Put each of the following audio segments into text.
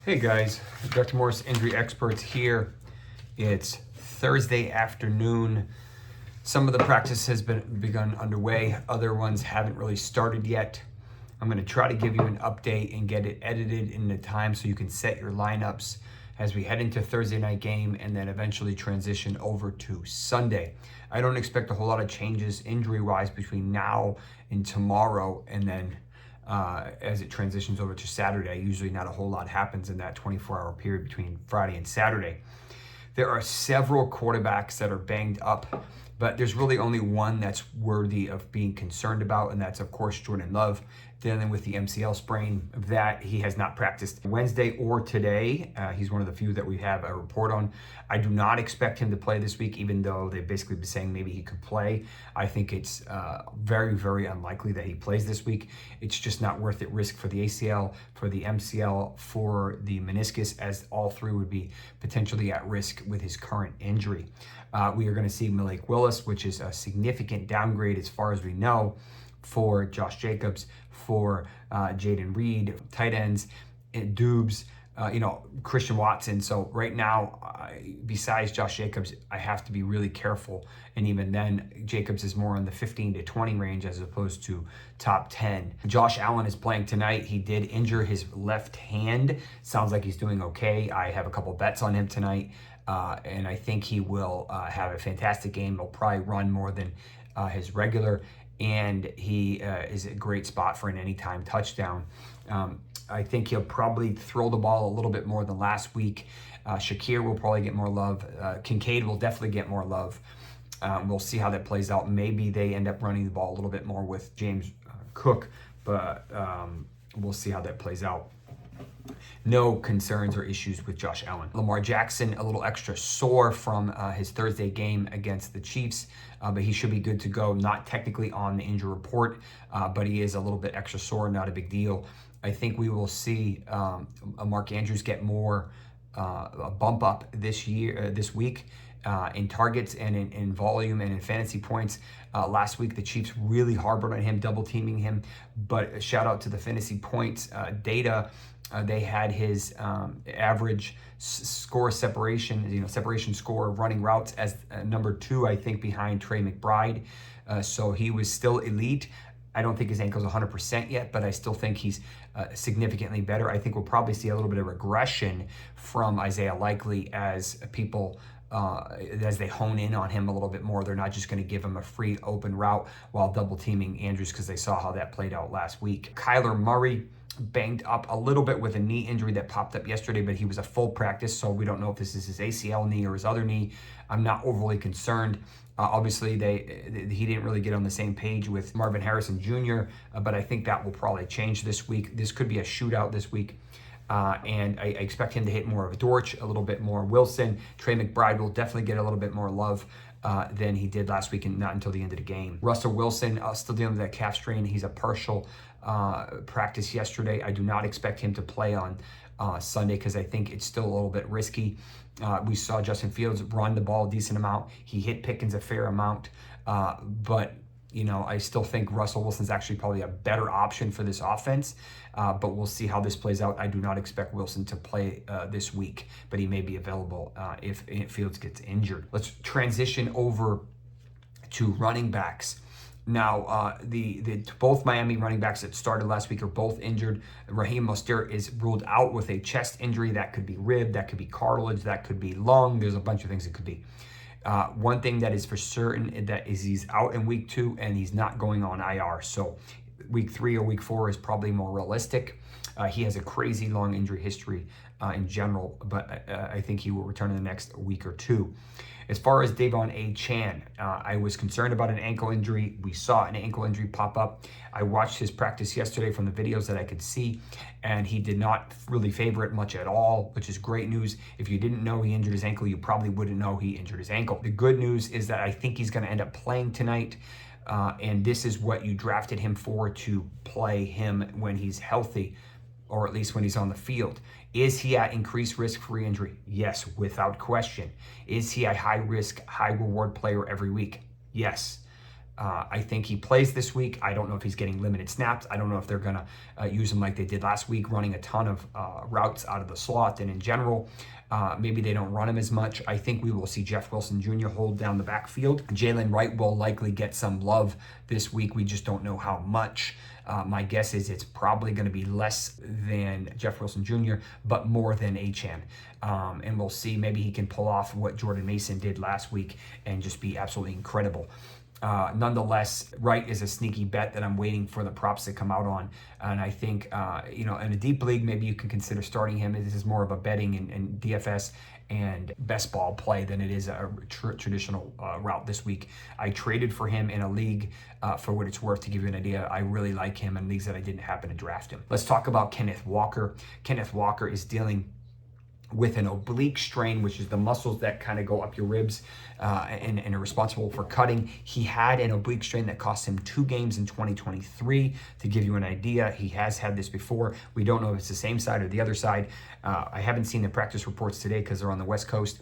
Hey guys, Dr. Morse, Injury Experts here. It's Thursday afternoon. Some of the practice has begun underway. Other ones haven't really started yet. I'm going to try to give you an update and get it edited in the time so you can set your lineups as we head into Thursday night game and then eventually transition over to Sunday. I don't expect a whole lot of changes injury-wise between now and tomorrow, and then as it transitions over to Saturday. Usually not a whole lot happens in that 24-hour period between Friday and Saturday. There are several quarterbacks that are banged up, but there's really only one that's worthy of being concerned about, and that's, of course, Jordan Love, dealing with the MCL sprain that he has not practiced Wednesday or today. He's one of the few that we have a report on. I do not expect him to play this week, even though they've basically been saying maybe he could play. I think it's very, very unlikely that he plays this week. It's just not worth it. Risk for the ACL, for the MCL, for the meniscus, as all three would be potentially at risk with his current injury. We are going to see Malik Willis, which is a significant downgrade as far as we know, for Josh Jacobs, for Jaden Reed, tight ends, Dubes, Christian Watson. So right now, besides Josh Jacobs, I have to be really careful. And even then, Jacobs is more in the 15 to 20 range as opposed to top 10. Josh Allen is playing tonight. He did injure his left hand. Sounds like he's doing okay. I have a couple bets on him tonight. And I think he will have a fantastic game. He'll probably run more than his regular. And he is a great spot for an anytime touchdown. I think he'll probably throw the ball a little bit more than last week. Shakir will probably get more love. Kincaid will definitely get more love. We'll see how that plays out. Maybe they end up running the ball a little bit more with James Cook, but we'll see how that plays out. No concerns or issues with Josh Allen. Lamar Jackson, a little extra sore from his Thursday game against the Chiefs, but he should be good to go. Not technically on the injury report, but he is a little bit extra sore, not a big deal. I think we will see Mark Andrews get more a bump up this week in targets and in volume and in fantasy points. Last week, the Chiefs really harbored on him, double teaming him, but shout out to the fantasy points data. They had his average score separation, separation score of running routes as number 2, I think, behind Trey McBride. So he was still elite. I don't think his ankle's 100% yet, but I still think he's significantly better. I think we'll probably see a little bit of regression from Isaiah Likely as people, as they hone in on him a little bit more. They're not just going to give him a free open route while double teaming Andrews, because they saw how that played out last week. Kyler Murray banged up a little bit with a knee injury that popped up yesterday, but he was a full practice, so we don't know if this is his ACL knee or his other knee. I'm not overly concerned. Obviously, he didn't really get on the same page with Marvin Harrison Jr., but I think that will probably change this week. This could be a shootout this week. And I expect him to hit more of a Dortch, a little bit more Wilson. Trey McBride will definitely get a little bit more love than he did last week, and not until the end of the game. Russel Wilson, still dealing with that calf strain. He's a partial practice yesterday. I do not expect him to play on Sunday because I think it's still a little bit risky. We saw Justin Fields run the ball a decent amount. He hit Pickens a fair amount, but I still think Russell Wilson's actually probably a better option for this offense, but we'll see how this plays out. I do not expect Wilson to play this week, but he may be available if Fields gets injured. Let's transition over to running backs. Now, the both Miami running backs that started last week are both injured. Raheem Mostert is ruled out with a chest injury. That could be rib, that could be cartilage, that could be lung. There's a bunch of things it could be. One thing that is for certain that is he's out in week 2 and he's not going on IR. So week 3 or week 4 is probably more realistic. He has a crazy long injury history in general, but I think he will return in the next week or 2. As far as Devon Achane, I was concerned about an ankle injury. We saw an ankle injury pop up. I watched his practice yesterday from the videos that I could see, and he did not really favor it much at all, which is great news. If you didn't know he injured his ankle, you probably wouldn't know he injured his ankle. The good news is that I think he's going to end up playing tonight, and this is what you drafted him for, to play him when he's healthy, or at least when he's on the field. Is he at increased risk for re-injury? Yes, without question. Is he a high-risk, high-reward player every week? Yes. I think he plays this week. I don't know if he's getting limited snaps. I don't know if they're going to use him like they did last week, running a ton of routes out of the slot. And in general, maybe they don't run him as much. I think we will see Jeff Wilson Jr. hold down the backfield. Jalen Wright will likely get some love this week. We just don't know how much. My guess is it's probably going to be less than Jeff Wilson Jr., but more than Achane. And we'll see. Maybe he can pull off what Jordan Mason did last week and just be absolutely incredible. Nonetheless, Wright is a sneaky bet that I'm waiting for the props to come out on. And I think, in a deep league, maybe you can consider starting him. This is more of a betting and DFS and best ball play than it is a traditional route this week. I traded for him in a league for what it's worth. To give you an idea, I really like him in leagues that I didn't happen to draft him. Let's talk about Kenneth Walker. Kenneth Walker is dealing with an oblique strain, which is the muscles that kind of go up your ribs and are responsible for cutting. He had an oblique strain that cost him 2 games in 2023. To give you an idea, he has had this before. We don't know if it's the same side or the other side. I haven't seen the practice reports today because they're on the West Coast.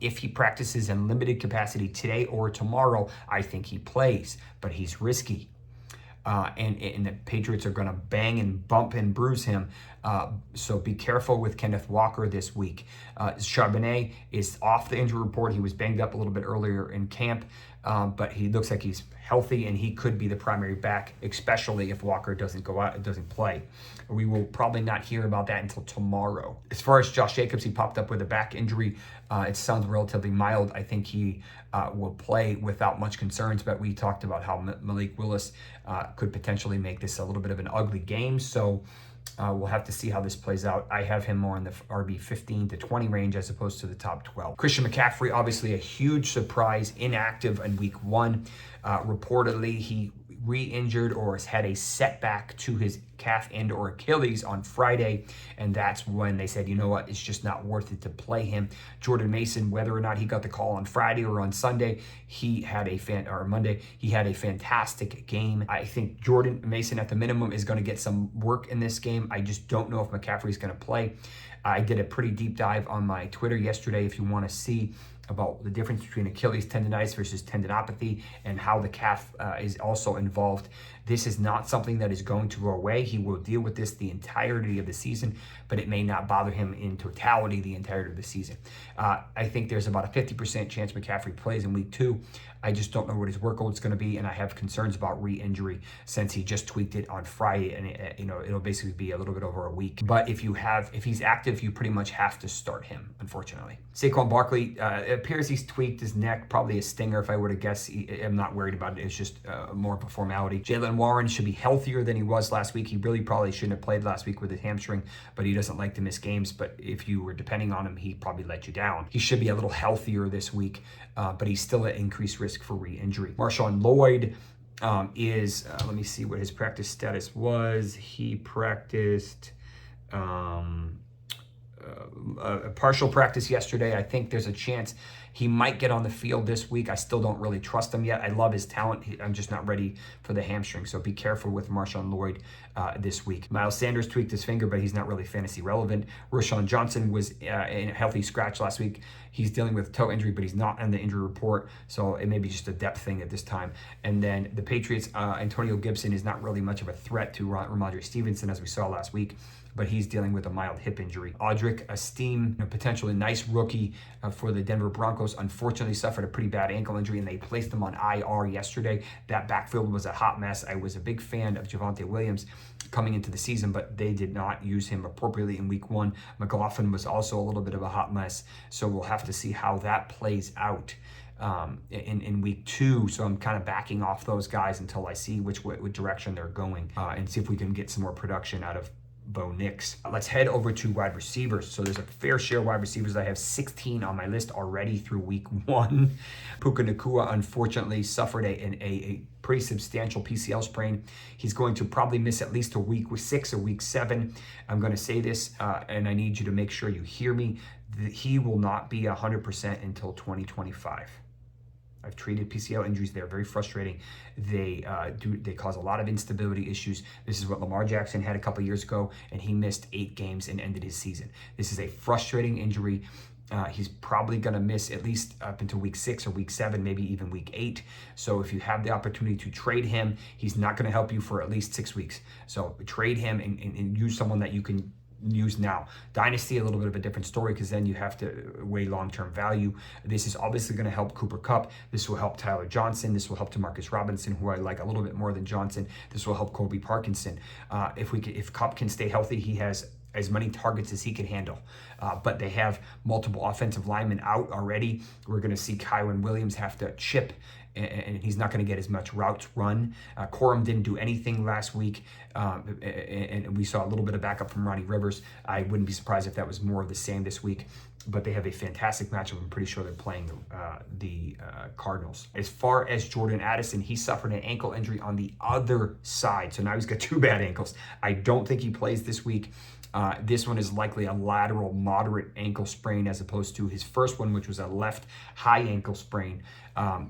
If he practices in limited capacity today or tomorrow, I think he plays, but he's risky. And the Patriots are going to bang and bump and bruise him. So be careful with Kenneth Walker this week. Charbonnet is off the injury report. He was banged up a little bit earlier in camp, but he looks like he's healthy and he could be the primary back, especially if Walker doesn't go out and doesn't play. We will probably not hear about that until tomorrow. As far as Josh Jacobs, he popped up with a back injury. It sounds relatively mild. I think he will play without much concerns, but we talked about how Malik Willis could potentially make this a little bit of an ugly game. So we'll have to see how this plays out. I have him more in the RB 15 to 20 range as opposed to the top 12. Christian McCaffrey, obviously a huge surprise, inactive in week 1. Reportedly, he re-injured or has had a setback to his calf and or Achilles on Friday, and that's when they said, you know what, it's just not worth it to play him. Jordan Mason, whether or not he got the call on Friday or on Sunday, Monday, he had a fantastic game. I think Jordan Mason at the minimum is going to get some work in this game. I just don't know if McCaffrey's going to play. I did a pretty deep dive on my Twitter yesterday if you want to see about the difference between Achilles tendonitis versus tendinopathy and how the calf is also involved. This is not something that is going to go away. He will deal with this the entirety of the season, but it may not bother him in totality the entirety of the season. I think there's about a 50% chance McCaffrey plays in week 2. I just don't know what his workload is going to be, and I have concerns about re-injury since he just tweaked it on Friday, and it'll basically be a little bit over a week. But if he's active, you pretty much have to start him, unfortunately. Saquon Barkley, it appears he's tweaked his neck, probably a stinger if I were to guess. I'm not worried about it. It's just more of a formality. Jaylen Warren should be healthier than he was last week. He really probably shouldn't have played last week with his hamstring, but he doesn't like to miss games. But if you were depending on him, he probably let you down. He should be a little healthier this week, but he's still at increased risk for re-injury. Marshawn Lloyd is, let me see what his practice status was. He practiced a partial practice yesterday. I think there's a chance he might get on the field this week. I still don't really trust him yet. I love his talent. I'm just not ready for the hamstring. So be careful with Marshawn Lloyd this week. Miles Sanders tweaked his finger, but he's not really fantasy relevant. Roschon Johnson was in a healthy scratch last week. He's dealing with toe injury, but he's not on the injury report. So it may be just a depth thing at this time. And then the Patriots, Antonio Gibson is not really much of a threat to Ramondre Stevenson, as we saw last week, but he's dealing with a mild hip injury. Audric Estime, potentially nice rookie for the Denver Broncos, unfortunately suffered a pretty bad ankle injury, and they placed him on IR yesterday. That backfield was a hot mess. I was a big fan of Javonte Williams coming into the season, but they did not use him appropriately in week 1. McLaughlin was also a little bit of a hot mess, so we'll have to see how that plays out in week 2. So I'm kind of backing off those guys until I see which direction they're going and see if we can get some more production out of Bo Nix. Let's head over to wide receivers. So there's a fair share of wide receivers. I have 16 on my list already through week 1. Puka Nacua unfortunately suffered a pretty substantial PCL sprain. He's going to probably miss at least a week 6 or week 7. I'm going to say this, and I need you to make sure you hear me. He will not be 100% until 2025. I've treated PCL injuries. They're very frustrating. They cause a lot of instability issues. This is what Lamar Jackson had a couple years ago, and he missed 8 games and ended his season. This is a frustrating injury. He's probably going to miss at least up until week 6 or week 7, maybe even week 8. So if you have the opportunity to trade him, he's not going to help you for at least 6 weeks. So trade him and use someone that you can use now. Dynasty, a little bit of a different story because then you have to weigh long-term value. This is obviously going to help Cooper Kupp. This will help Tyler Johnson. This will help Demarcus Robinson, who I like a little bit more than Johnson. This will help Colby Parkinson. If Kupp can stay healthy, he has as many targets as he can handle. But they have multiple offensive linemen out already. We're going to see Kyron Williams have to chip, and he's not going to get as much routes run. Corum didn't do anything last week, and we saw a little bit of backup from Ronnie Rivers. I wouldn't be surprised if that was more of the same this week, but they have a fantastic matchup. I'm pretty sure they're playing the Cardinals. As far as Jordan Addison, he suffered an ankle injury on the other side, so now he's got 2 bad ankles. I don't think he plays this week. This one is likely a lateral moderate ankle sprain as opposed to his first one, which was a left high ankle sprain.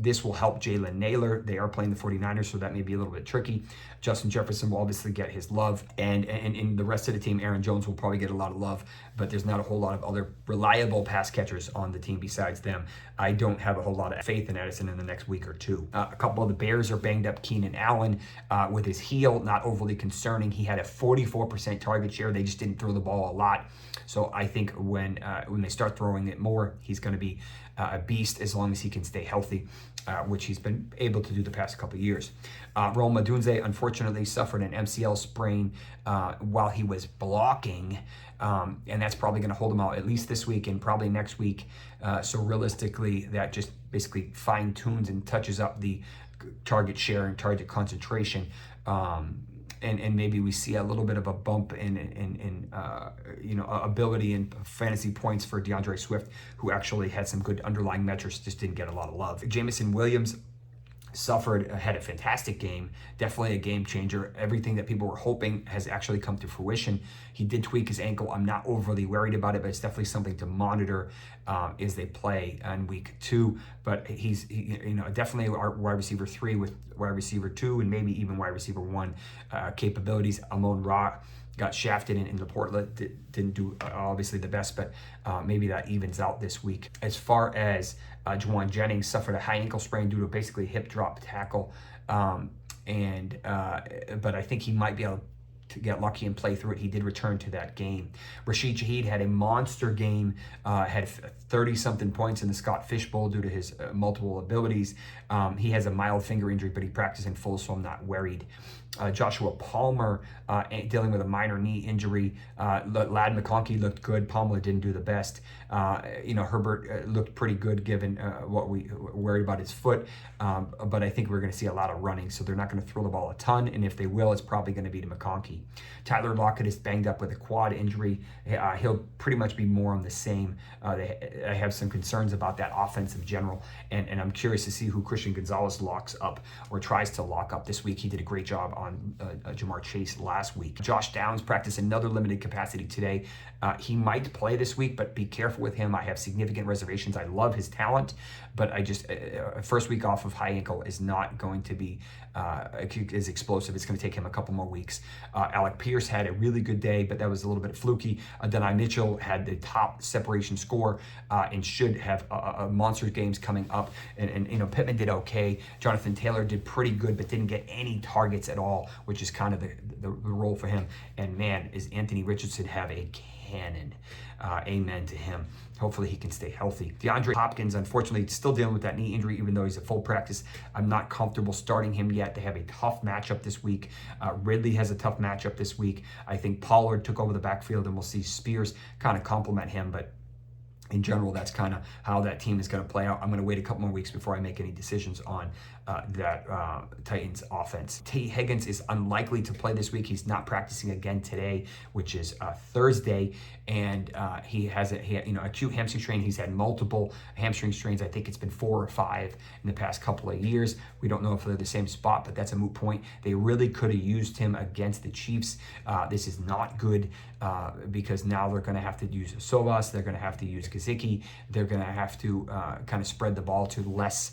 This will help Jalen Naylor. They are playing the 49ers, so that may be a little bit tricky. Justin Jefferson will obviously get his love, and in the rest of the team, Aaron Jones will probably get a lot of love, but there's not a whole lot of other reliable pass catchers on the team besides them. I don't have a whole lot of faith in Addison in the next week or 2. A couple of the Bears are banged up. Keenan Allen with his heel, not overly concerning. He had a 44% target share. They just didn't throw the ball a lot. So I think when they start throwing it more, he's going to be a beast as long as he can stay healthy, which he's been able to do the past couple of years. Rome Odunze unfortunately suffered an MCL sprain while he was blocking, and that's probably going to hold him out at least this week and probably next week. So realistically, that just basically fine-tunes and touches up the target share and target concentration. And maybe we see a little bit of a bump in ability and fantasy points for DeAndre Swift, who actually had some good underlying metrics, just didn't get a lot of love. Jameson Williams had a fantastic game, definitely a game changer. Everything that people were hoping has actually come to fruition. He did tweak his ankle. I'm not overly worried about it, but it's definitely something to monitor as they play on week 2. But he's definitely our wide receiver 3 with wide receiver 2 and maybe even wide receiver 1 capabilities. Amon Ra got shafted in the Portland, didn't do obviously the best, but maybe that evens out this week. As far as Juwan Jennings, suffered a high ankle sprain due to basically hip drop tackle, but I think he might be able to get lucky and play through it. He did return to that game. Rashid Shaheed had a monster game, had 30-something points in the Scott Fish Bowl due to his multiple abilities. He has a mild finger injury, but he practiced in full, so I'm not worried. Joshua Palmer dealing with a minor knee injury. Ladd McConkey looked good. Palmer didn't do the best. Herbert looked pretty good given what we worried about his foot. But I think we're going to see a lot of running, so they're not going to throw the ball a ton. And if they will, it's probably going to be to McConkey. Tyler Lockett is banged up with a quad injury. He'll pretty much be more on the same. I have some concerns about that offense in general, and I'm curious to see who Christian Gonzalez locks up or tries to lock up this week. He did a great job on Jamar Chase last week. Josh Downs practiced another limited capacity today. He might play this week, but be careful with him. I have significant reservations. I love his talent, but I just first week off of high ankle is not going to be as explosive. It's going to take him a couple more weeks. Alec Pierce had a really good day, but that was a little bit fluky. Denai Mitchell had the top separation score and should have monster games coming up. And Pittman did okay. Jonathan Taylor did pretty good, but didn't get any targets at all, which is kind of the role for him. And man, is Anthony Richardson have a cannon. Amen to him. Hopefully he can stay healthy. DeAndre Hopkins, unfortunately, still dealing with that knee injury, even though he's at full practice. I'm not comfortable starting him yet. They have a tough matchup this week. Ridley has a tough matchup this week. I think Pollard took over the backfield, and we'll see Spears kind of complement him, but in general, that's kind of how that team is going to play out. I'm going to wait a couple more weeks before I make any decisions on that Titans offense. T. Higgins is unlikely to play this week. He's not practicing again today, which is Thursday, and he had acute hamstring strain. He's had multiple hamstring strains. I think it's been 4 or 5 in the past couple of years. We don't know if they're the same spot, but that's a moot point. They really could have used him against the Chiefs. This is not good because now they're going to have to use Sovas. They're going to have to use Gesicki. They're going to have to kind of spread the ball to less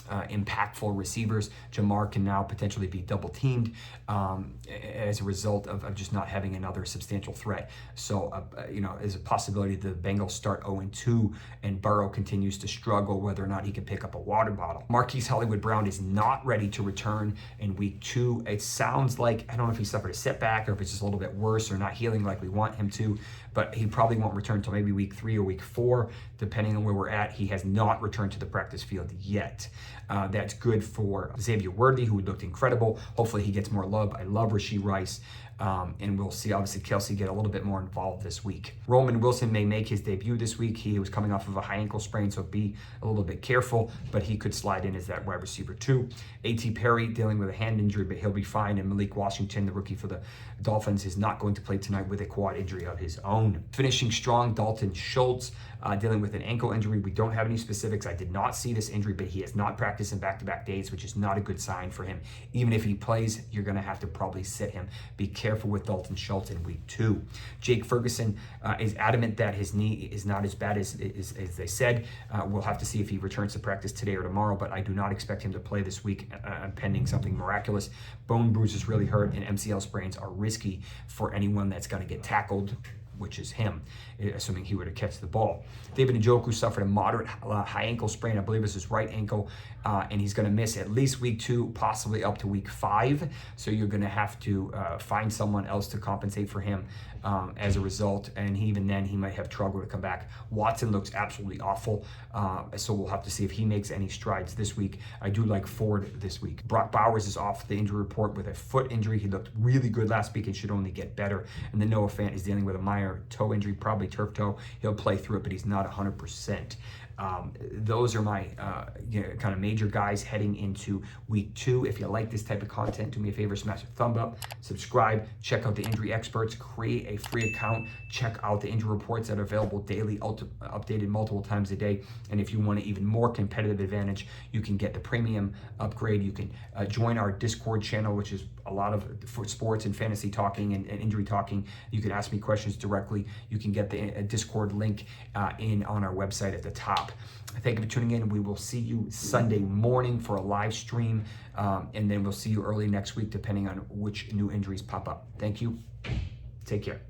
impactful receivers. Jamar can now potentially be double teamed as a result of just not having another substantial threat. So, there's a possibility the Bengals start 0-2 and Burrow continues to struggle whether or not he can pick up a water bottle. Marquise Hollywood-Brown is not ready to return in week 2. It sounds like, I don't know if he suffered a setback or if it's just a little bit worse or not healing like we want him to, but he probably won't return until maybe week 3 or week 4, depending on where we're at. He has not returned to the practice field yet. That's good for Xavier Worthy, who looked incredible. Hopefully he gets more love. I love Rashid Rice. And we'll see, obviously, Kelsey get a little bit more involved this week. Roman Wilson may make his debut this week. He was coming off of a high ankle sprain, so be a little bit careful, but he could slide in as that wide receiver too. A.T. Perry dealing with a hand injury, but he'll be fine. And Malik Washington, the rookie for the Dolphins, is not going to play tonight with a quad injury of his own. Finishing strong, Dalton Schultz dealing with an ankle injury. We don't have any specifics. I did not see this injury, but he has not practiced in back-to-back days, which is not a good sign for him. Even if he plays, you're going to have to probably sit him. Be careful with Dalton Schultz in week 2. Jake Ferguson is adamant that his knee is not as bad as they said. We'll have to see if he returns to practice today or tomorrow, but I do not expect him to play this week pending something miraculous. Bone bruises really hurt, and MCL sprains are risky for anyone that's going to get tackled, which is him, assuming he were to catch the ball. David Njoku suffered a moderate high ankle sprain. I believe it's his right ankle, and he's going to miss at least week 2, possibly up to week 5. So you're going to have to find someone else to compensate for him as a result, and even then he might have trouble to come back. Watson looks absolutely awful, so we'll have to see if he makes any strides this week. I do like Ford this week. Brock Bowers is off the injury report with a foot injury. He looked really good last week and should only get better. And then Noah Fant is dealing with a minor toe injury, probably turf toe. He'll play through it, but he's not 100%. Those are my kind of major guys heading into week 2. If you like this type of content, do me a favor, smash a thumb up, subscribe, check out the Injury Experts, create a free account, check out the injury reports that are available daily, updated multiple times a day. And if you want an even more competitive advantage, you can get the premium upgrade. You can join our Discord channel, which is a lot of for sports and fantasy talking and injury talking. You can ask me questions directly. You can get the Discord link on our website at the top. Thank you for tuning in. We will see you Sunday morning for a live stream, and then we'll see you early next week, depending on which new injuries pop up. Thank you. Take care.